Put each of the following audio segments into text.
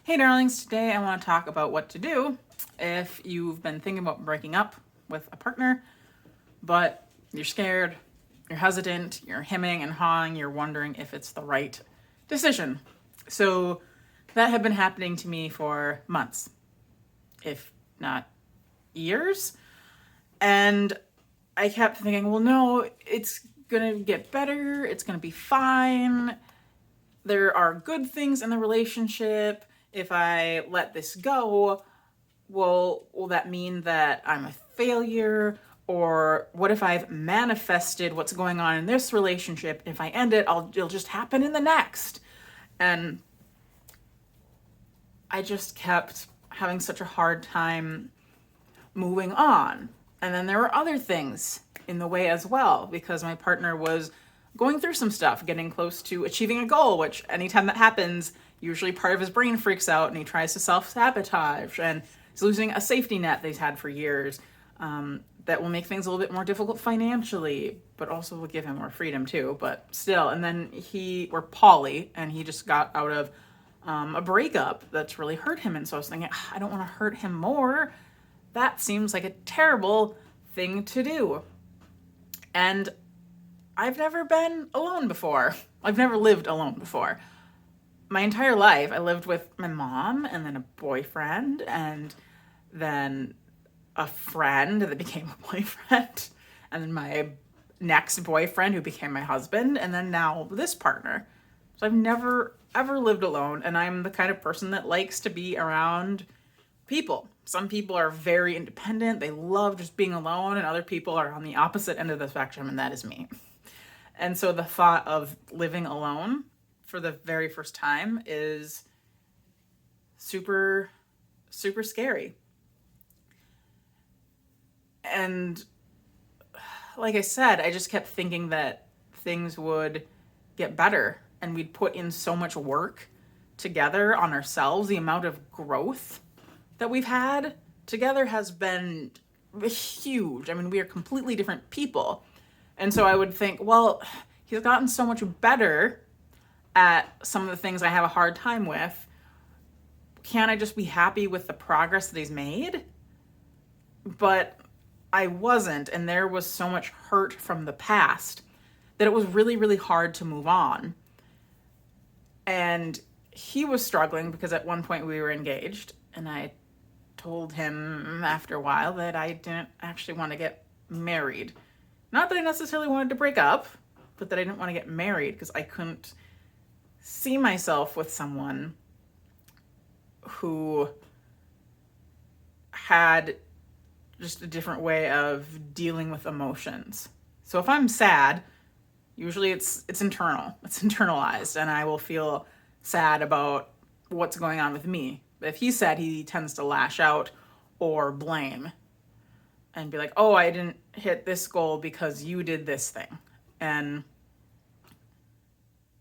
Hey darlings, today I want to talk about what to do if you've been thinking about breaking up with a partner, but you're scared, you're hesitant, you're hemming and hawing, you're wondering if it's the right decision. So that had been happening to me for months, if not years. And I kept thinking, well, no, it's going to get better, it's going to be fine. There are good things in the relationship. If I let this go, will that mean that I'm a failure? Or what if I've manifested what's going on in this relationship? If I end it, it'll just happen in the next. And I just kept having such a hard time moving on. And then there were other things in the way as well, because my partner was going through some stuff, getting close to achieving a goal, which anytime that happens, usually part of his brain freaks out and he tries to self-sabotage, and he's losing a safety net that he's had for years, that will make things a little bit more difficult financially, but also will give him more freedom too, but still. And then we're poly, and he just got out of a breakup that's really hurt him, and so I was thinking, I don't want to hurt him more. That seems like a terrible thing to do. And I've never been alone before. I've never lived alone before. My entire life, I lived with my mom, and then a boyfriend, and then a friend that became a boyfriend, and then my next boyfriend who became my husband, and then now this partner. So I've never, ever lived alone, and I'm the kind of person that likes to be around people. Some people are very independent. They love just being alone, and other people are on the opposite end of the spectrum, and that is me. And so the thought of living alone for the very first time is super, super scary. And like I said, I just kept thinking that things would get better, and we'd put in so much work together on ourselves. The amount of growth that we've had together has been huge. I mean, we are completely different people. And so I would think, well, he's gotten so much better at some of the things I have a hard time with. Can't I just be happy with the progress that he's made? But I wasn't, and there was so much hurt from the past that it was really, really hard to move on. And he was struggling because at one point we were engaged, and I told him after a while that I didn't actually want to get married. Not that I necessarily wanted to break up, but that I didn't want to get married because I couldn't see myself with someone who had just a different way of dealing with emotions. So if I'm sad, usually it's internal. It's internalized, and I will feel sad about what's going on with me. But if he's sad, he tends to lash out or blame and be like, oh, I didn't hit this goal because you did this thing. And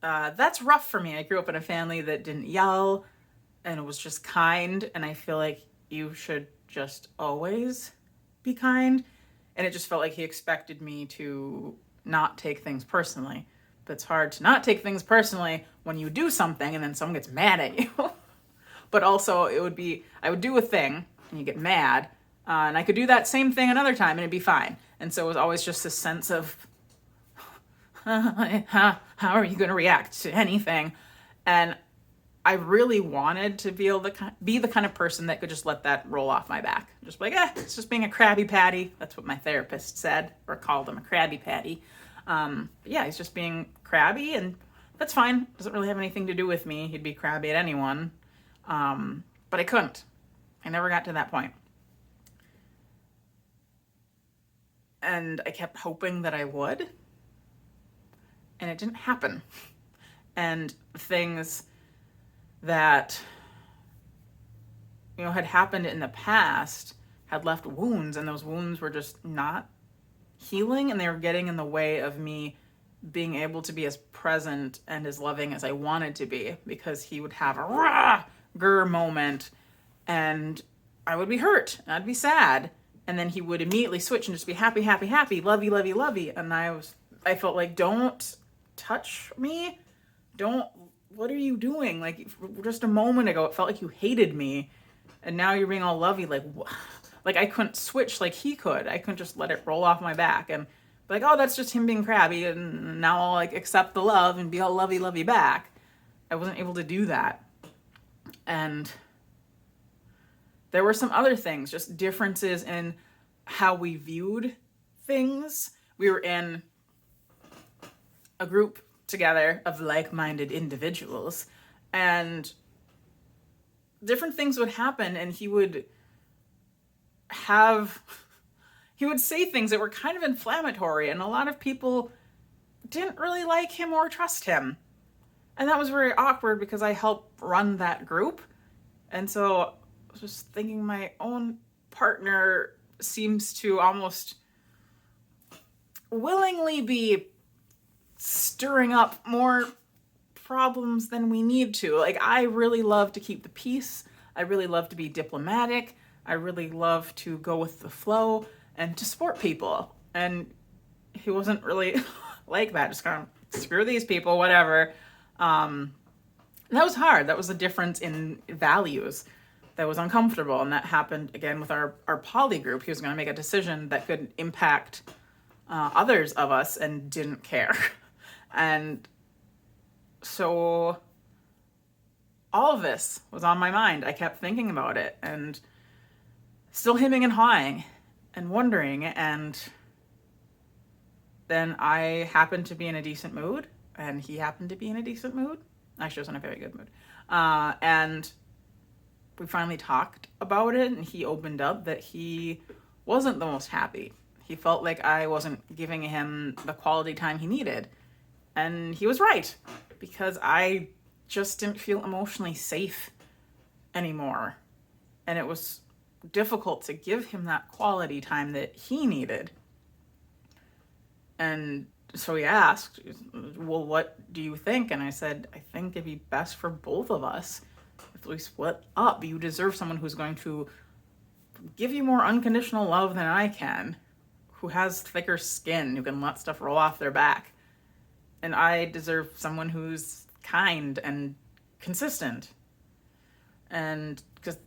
that's rough for me. I grew up in a family that didn't yell, and it was just kind. And I feel like you should just always be kind. And it just felt like he expected me to not take things personally. But it's hard to not take things personally when you do something and then someone gets mad at you. But also I would do a thing and you get mad, and I could do that same thing another time and it'd be fine. And so it was always just this sense of, how are you going to react to anything? And I really wanted to be able to be the kind of person that could just let that roll off my back. Just like, it's just being a Krabby Patty. That's what my therapist said, or called him, a Krabby Patty. Yeah, he's just being crabby, and that's fine. Doesn't really have anything to do with me. He'd be crabby at anyone. But I couldn't. I never got to that point. And I kept hoping that I would, and it didn't happen. And things that, had happened in the past had left wounds, and those wounds were just not healing, and they were getting in the way of me being able to be as present and as loving as I wanted to be, because he would have a grr moment and I would be hurt and I'd be sad, and then he would immediately switch and just be happy, happy, happy, lovey, lovey, lovey. And I felt like, don't touch me, don't what are you doing? Like, just a moment ago, it felt like you hated me. And now you're being all lovey. Like, like I couldn't switch like he could. I couldn't just let it roll off my back and be like, oh, that's just him being crabby. And now I'll like accept the love and be all lovey back. I wasn't able to do that. And there were some other things, just differences in how we viewed things. We were in a group together of like-minded individuals, and different things would happen, and he would say things that were kind of inflammatory, and a lot of people didn't really like him or trust him. And that was very awkward because I helped run that group. And so I was just thinking, my own partner seems to almost willingly be stirring up more problems than we need to. Like, I really love to keep the peace. I really love to be diplomatic. I really love to go with the flow and to support people. And he wasn't really like that. Just kind of, screw these people, whatever. And that was hard. That was a difference in values that was uncomfortable. And that happened again with our poly group. He was going to make a decision that could impact others of us and didn't care. And so all of this was on my mind. I kept thinking about it and still hemming and hawing and wondering. And then I happened to be in a decent mood, and he happened to be in a decent mood. Actually, I was in a very good mood. And we finally talked about it, and he opened up that he wasn't the most happy. He felt like I wasn't giving him the quality time he needed. And he was right, because I just didn't feel emotionally safe anymore. And it was difficult to give him that quality time that he needed. And so he asked, well, what do you think? And I said, I think it'd be best for both of us if we split up. You deserve someone who's going to give you more unconditional love than I can, who has thicker skin, who can let stuff roll off their back. And I deserve someone who's kind and consistent. And because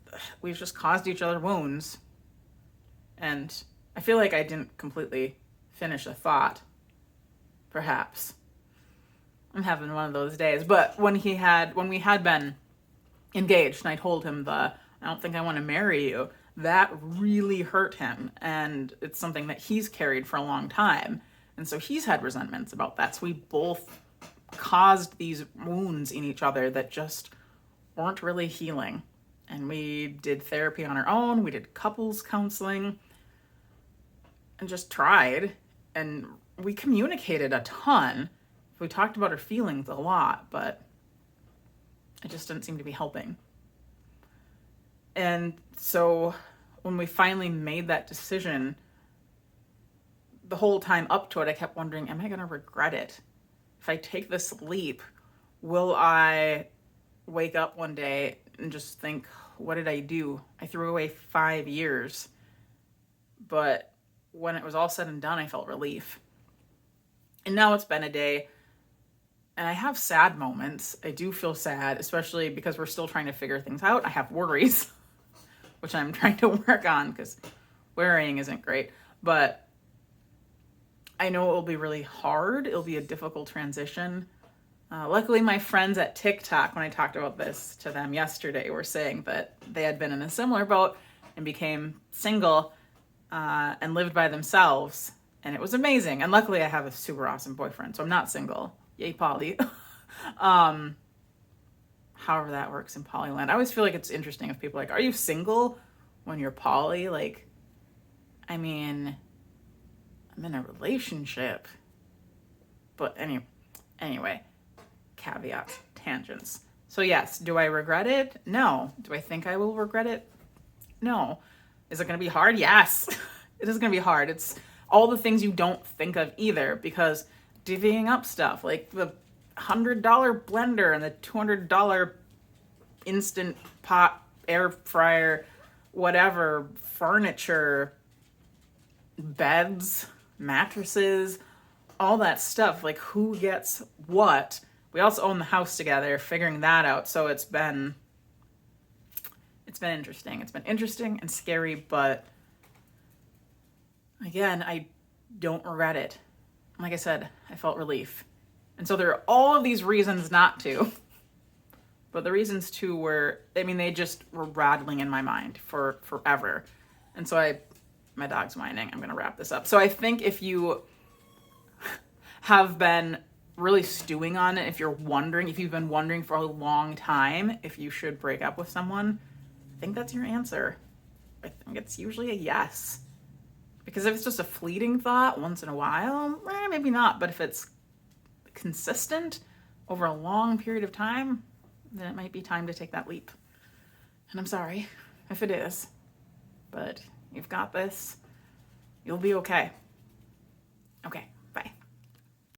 we've just caused each other wounds. And I feel like I didn't completely finish a thought, perhaps. I'm having one of those days. But when we had been engaged, and I told him I don't think I want to marry you, that really hurt him. And it's something that he's carried for a long time. And so he's had resentments about that. So we both caused these wounds in each other that just weren't really healing. And we did therapy on our own. We did couples counseling and just tried. And we communicated a ton. We talked about our feelings a lot, but it just didn't seem to be helping. And so when we finally made that decision, the whole time up to it, I kept wondering, am I going to regret it? If I take this leap, will I wake up one day and just think, what did I do? I threw away 5 years. But when it was all said and done, I felt relief. And now it's been a day, and I have sad moments. I do feel sad, especially because we're still trying to figure things out. I have worries, which I'm trying to work on because worrying isn't great. But I know it will be really hard. It'll be a difficult transition. Luckily, my friends at TikTok, when I talked about this to them yesterday, were saying that they had been in a similar boat and became single and lived by themselves. And it was amazing. And luckily, I have a super awesome boyfriend, so I'm not single. Yay, poly. However that works in polyland. I always feel like it's interesting if people are like, are you single when you're poly? Like, I mean, I'm in a relationship. But anyway, caveats, tangents. So yes, do I regret it? No. Do I think I will regret it? No. Is it going to be hard? Yes. It is going to be hard. It's all the things you don't think of either, because divvying up stuff like the $100 blender and the $200 instant pot, air fryer, whatever, furniture, beds, mattresses, all that stuff, like who gets what we also own the house together, figuring that out. So it's been interesting. It's been interesting and scary, but again, I don't regret it. Like I said, I felt relief. And so there are all of these reasons not to. But the reasons to were, they just were rattling in my mind for forever. And so my dog's whining. I'm going to wrap this up. So I think if you have been really stewing on it, if you've been wondering for a long time if you should break up with someone, I think that's your answer. I think it's usually a yes. Because if it's just a fleeting thought once in a while, maybe not. But if it's consistent over a long period of time, then it might be time to take that leap. And I'm sorry if it is, but you've got this. You'll be okay. Okay.